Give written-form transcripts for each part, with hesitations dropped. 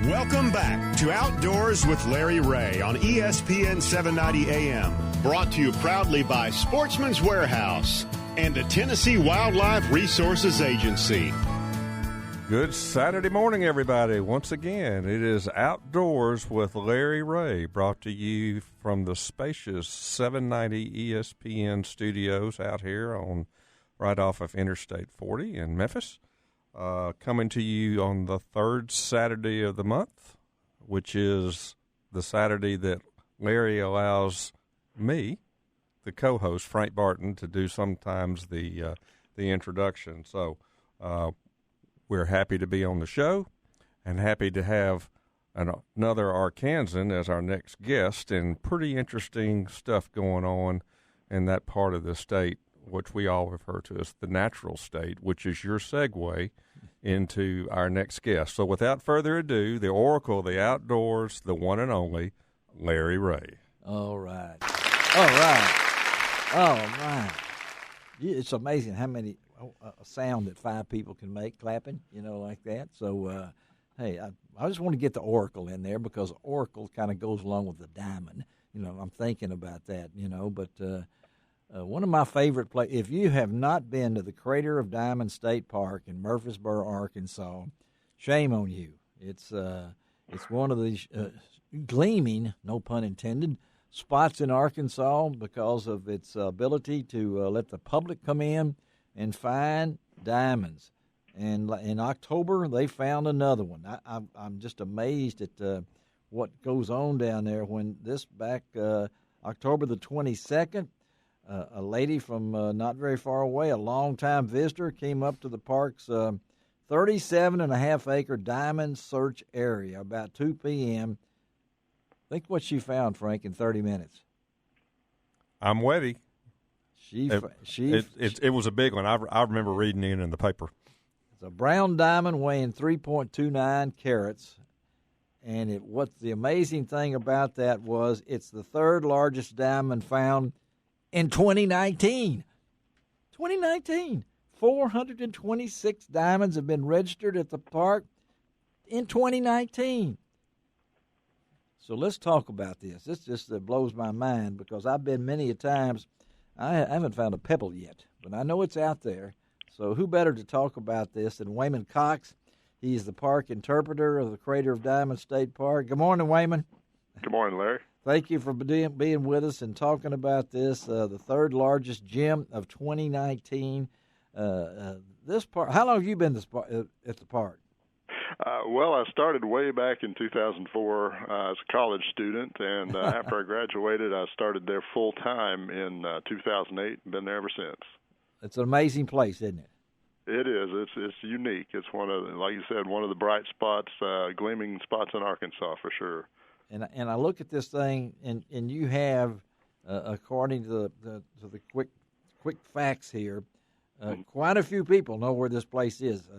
Welcome back to Outdoors with Larry Ray on ESPN 790 AM. Brought to you proudly by Sportsman's Warehouse and the Tennessee Wildlife Resources Agency. Good Saturday morning, everybody. Once again, it is Outdoors with Larry Ray, brought to you from the spacious 790 ESPN studios out here on right off of Interstate 40 in Memphis. Coming to you on the third Saturday of the month, which is the Saturday that Larry allows me, the co-host, Frank Barton, to do sometimes the introduction. So we're happy to be on the show and happy to have another Arkansan as our next guest, and pretty interesting stuff going on in that part of the state, which we all refer to as the natural state, which is your segue into our next guest. So without further ado, the Oracle of the Outdoors, the one and only Larry Ray. All right. It's amazing how many sound that five people can make clapping, like that. So, hey, I just want to get the Oracle in there because Oracle kind of goes along with the diamond. I'm thinking about that, but one of my favorite places, if you have not been to the Crater of Diamonds State Park in Murfreesboro, Arkansas, shame on you. It's one of these gleaming, no pun intended, spots in Arkansas because of its ability to let the public come in and find diamonds. And in October, they found another one. I'm just amazed at what goes on down there. When back October the 22nd, a lady from not very far away, a longtime visitor, came up to the park's 37.5-acre diamond search area about 2 p.m. Think what she found, Frank, in 30 minutes. I'm ready. It was a big one. I remember reading it in the paper. It's a brown diamond weighing 3.29 carats. And what the amazing thing about that was it's the third largest diamond found in 2019. 2019. 426 diamonds have been registered at the park in 2019. So let's talk about this. This just blows my mind because I've been many a times. I haven't found a pebble yet, but I know it's out there. So who better to talk about this than Wayman Cox? He's the park interpreter of the Crater of Diamonds State Park. Good morning, Wayman. Good morning, Larry. Thank you for being with us and talking about this, the third largest gem of 2019. This park. How long have you been at the park? Well, I started way back in 2004 as a college student, and after I graduated, I started there full time in 2008 and been there ever since. It's an amazing place, isn't it? It is. It's unique. It's one of, like you said, one of the bright spots, gleaming spots in Arkansas for sure. And I look at this thing, and you have, according to the quick facts here, quite a few people know where this place is.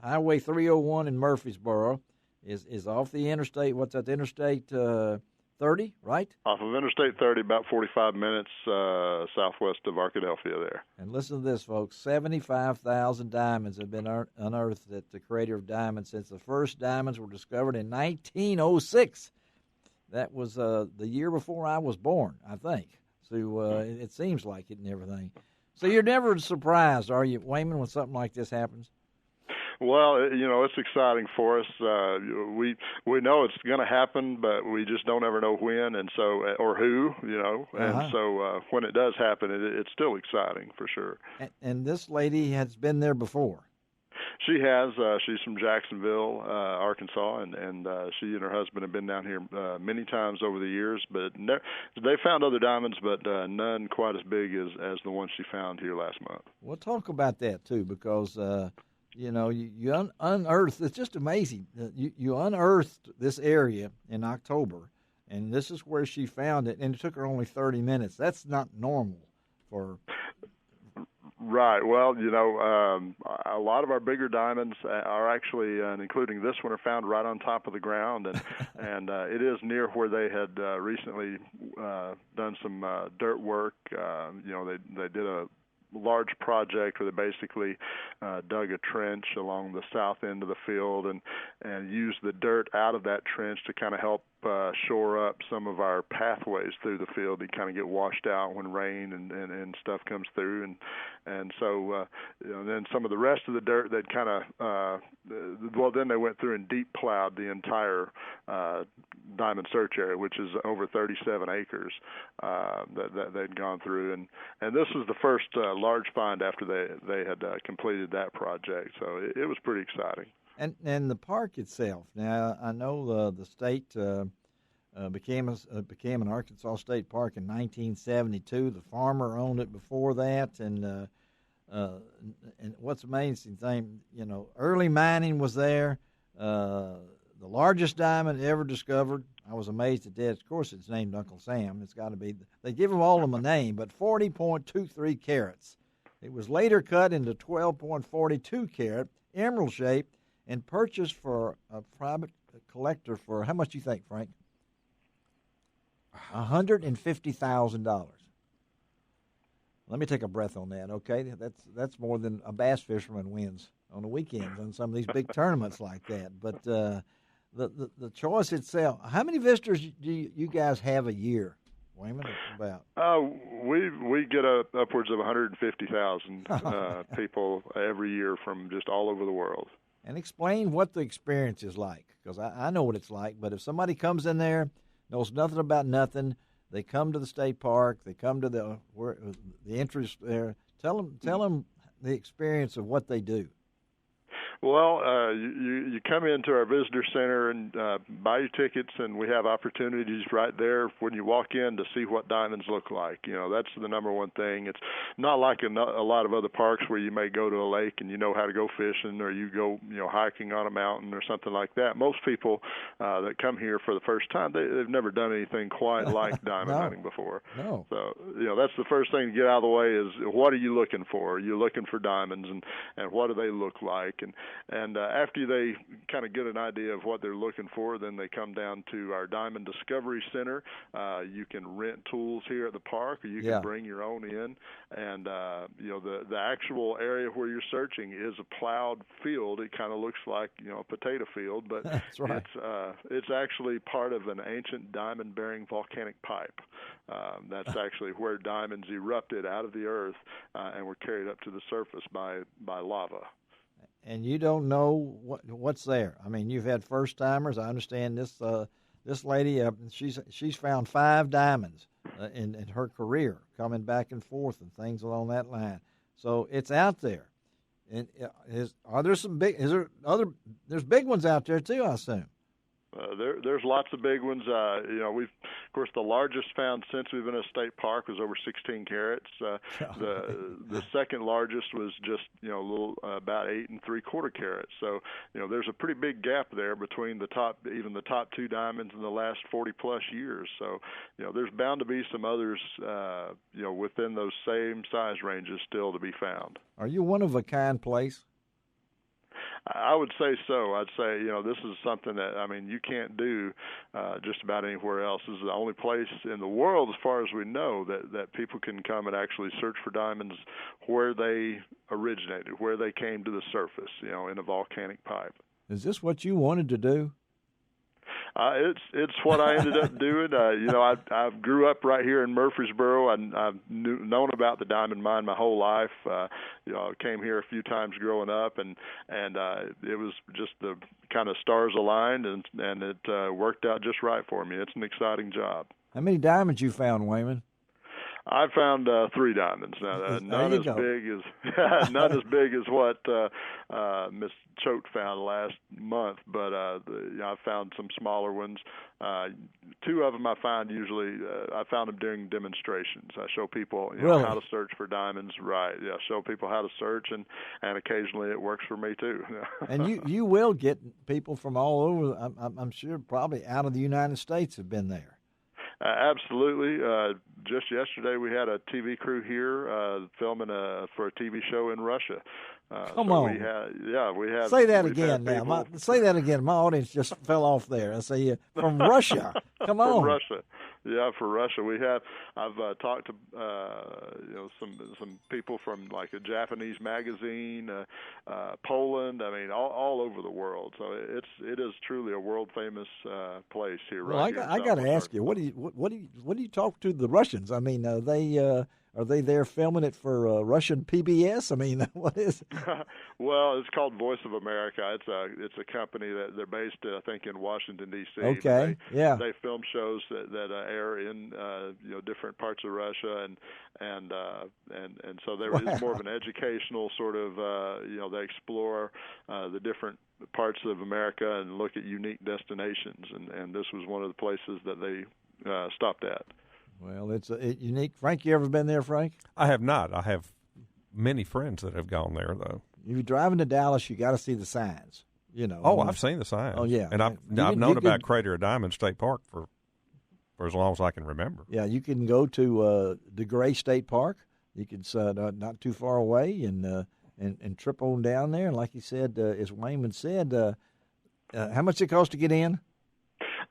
Highway 301 in Murfreesboro is off the interstate. What's that? Interstate 30, right? Off of Interstate 30, about 45 minutes southwest of Arkadelphia there. And listen to this, folks. 75,000 diamonds have been unearthed at the Crater of Diamonds since the first diamonds were discovered in 1906. That was the year before I was born, I think. So it seems like it and everything. So you're never surprised, are you, Wayman, when something like this happens? Well, it's exciting for us. We know it's going to happen, but we just don't ever know when and so or who, And so when it does happen, it's still exciting for sure. And this lady has been there before. She has. She's from Jacksonville, Arkansas, and she and her husband have been down here many times over the years. But they found other diamonds, but none quite as big as the one she found here last month. We'll talk about that too, because you unearthed. It's just amazing. You unearthed this area in October, and this is where she found it, and it took her only 30 minutes. That's not normal for. Right. Well, a lot of our bigger diamonds are actually, including this one, are found right on top of the ground, and it is near where they had recently done some dirt work. They did large project where they basically dug a trench along the south end of the field and used the dirt out of that trench to kind of help shore up some of our pathways through the field. They kind of get washed out when rain and stuff comes through, and so then some of the rest of the dirt that kind of then they went through and deep plowed the entire diamond search area, which is over 37 acres that they'd gone through, and this was the first large find after they had completed that project. So it was pretty exciting. And the park itself. Now I know the state became an Arkansas State Park in 1972. The farmer owned it before that, and what's amazing thing, early mining was there. The largest diamond ever discovered. I was amazed at that. Of course, it's named Uncle Sam. It's got to be. They give them all a name, but 40.23 carats. It was later cut into 12.42 carat, emerald shape, and purchased for a private collector for, how much do you think, Frank? $150,000. Let me take a breath on that, okay? That's more than a bass fisherman wins on the weekends on some of these big tournaments like that. But the choice itself, how many visitors do you guys have a year? Wayman, about? We get upwards of 150,000 people every year from just all over the world. And explain what the experience is like, because I know what it's like. But if somebody comes in there, knows nothing about nothing, they come to the state park, they come to the entrance there. Tell them the experience of what they do. Well, you come into our visitor center and buy your tickets, and we have opportunities right there when you walk in to see what diamonds look like. That's the number one thing. It's not like a lot of other parks where you may go to a lake and you know how to go fishing, or you go hiking on a mountain or something like that. Most people that come here for the first time, they've never done anything quite like diamond hunting before. No. So that's the first thing to get out of the way is, what are you looking for? Are you looking for diamonds, and what do they look like? And after they kind of get an idea of what they're looking for, then they come down to our Diamond Discovery Center. You can rent tools here at the park, or you can bring your own in. And the actual area where you're searching is a plowed field. It kind of looks like a potato field, but that's right. It's actually part of an ancient diamond-bearing volcanic pipe. That's actually where diamonds erupted out of the earth and were carried up to the surface by lava. And you don't know what's there. I mean, you've had first timers. I understand this lady. She's found 5 diamonds in her career, coming back and forth and things along that line. So it's out there. And are there some big? There's big ones out there too, I assume. There's lots of big ones. We've, of course, the largest found since we've been in a state park was over 16 carats. The second largest was just a little about 8 3/4 carats. So there's a pretty big gap there between the top 2 diamonds in the last 40 plus years. So there's bound to be some others within those same size ranges still to be found. Are you one of a kind place? I would say so. I'd say, this is something that, you can't do just about anywhere else. This is the only place in the world, as far as we know, that people can come and actually search for diamonds where they originated, where they came to the surface, in a volcanic pipe. Is this what you wanted to do? It's what I ended up doing. I grew up right here in Murfreesboro. I've known about the diamond mine my whole life. I came here a few times growing up, and it was just the kind of stars aligned, and it worked out just right for me. It's an exciting job. How many diamonds you found, Wayman? I found 3 diamonds. Now, none as big as what Miss Choate found last month, but I found some smaller ones. 2 of them I find usually. I found them during demonstrations. I show people really? How to search for diamonds. Right? Yeah, show people how to search, and occasionally it works for me too. And you will get people from all over. I'm sure probably out of the United States have been there. Absolutely. Just yesterday, we had a TV crew here filming for a TV show in Russia. Come on. We had. Say that again now. Say that again. My audience just fell off there. I say from Russia. Come on. From Russia. Yeah, for Russia, I've talked to some people from like a Japanese magazine, Poland. I mean, all over the world. So it is truly a world famous place here. Well, right I got to ask you, what do you talk to the Russians? I mean, are they there filming it for Russian PBS? I mean, what is it? Well, it's called Voice of America. It's a company that they're based, I think, in Washington D.C. Okay, yeah. They film shows that air in different parts of Russia, and so it's more of an educational sort of they explore the different parts of America and look at unique destinations, and this was one of the places that they stopped at. Well, it's unique. Frank, you ever been there, Frank? I have not. I have many friends that have gone there, though. If you're driving to Dallas, you got to see the signs. Oh, I've seen the signs. Oh, yeah. And I've known about Crater of Diamond State Park for as long as I can remember. Yeah, you can go to DeGray State Park. You can not too far away and trip on down there. And like you said, as Wayman said, how much it cost to get in?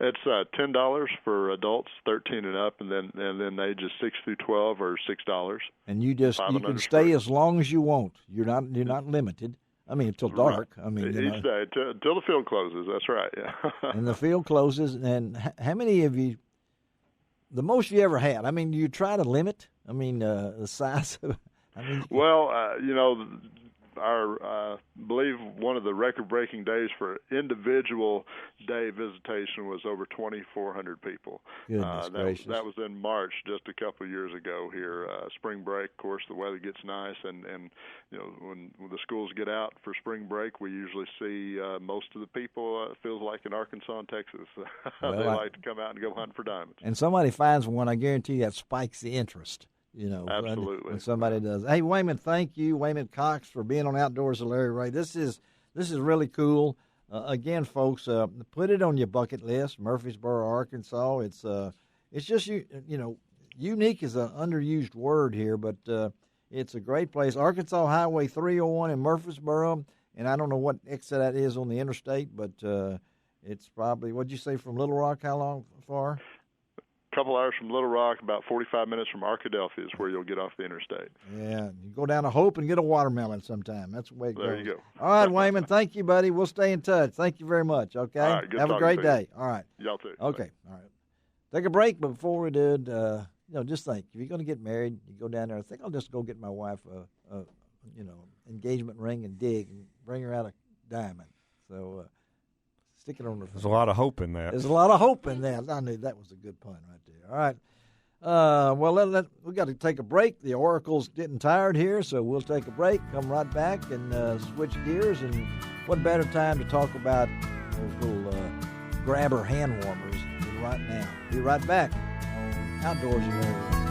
It's $10 for adults 13 and up, and then ages 6 through 12 are $6. And you can stay as long as you want. You're not limited. I mean, until dark. Right. I mean, each day until the field closes. That's right. Yeah. And the field closes. And how many of you? The most you ever had? I mean, do you try to limit? I mean, the size of. Well, I believe one of the record-breaking days for individual day visitation was over 2,400 people. Goodness gracious. That was in March, just a couple of years ago here. Spring break, of course, the weather gets nice, and when the schools get out for spring break, we usually see most of the people. It feels like in Arkansas and Texas, they like to come out and go hunt for diamonds. And somebody finds one, I guarantee that spikes the interest. Absolutely. When somebody does. Hey, Wayman, thank you, Wayman Cox, for being on Outdoors with Larry Ray. This is really cool. Again, folks, put it on your bucket list. Murfreesboro, Arkansas. It's just unique is an underused word here, but it's a great place. Arkansas Highway 301 in Murfreesboro, and I don't know what exit that is on the interstate, but it's probably, what'd you say, from Little Rock? How long far? Couple hours from Little Rock, about 45 minutes from Arkadelphia is where you'll get off the interstate. Yeah, you go down to Hope and get a watermelon sometime. That's the way it goes. There you go. All right, Wayman, thank you, buddy. We'll stay in touch. Thank you very much, okay? All right, good Have a great to day. you. All right. Y'all too. Okay, all right. Take a break, but before we did, just think, if you're going to get married, you go down there, I think I'll just go get my wife a engagement ring and dig and bring her out a diamond. So, stick it on her. There's a lot of hope in that. There's a lot of hope in that. I knew that was a good pun right there. All right. Well, we got to take a break. The Oracle's getting tired here, so we'll take a break, come right back, and switch gears. And what better time to talk about those little grabber hand warmers than right now. Be right back on Outdoors with Larry Ray.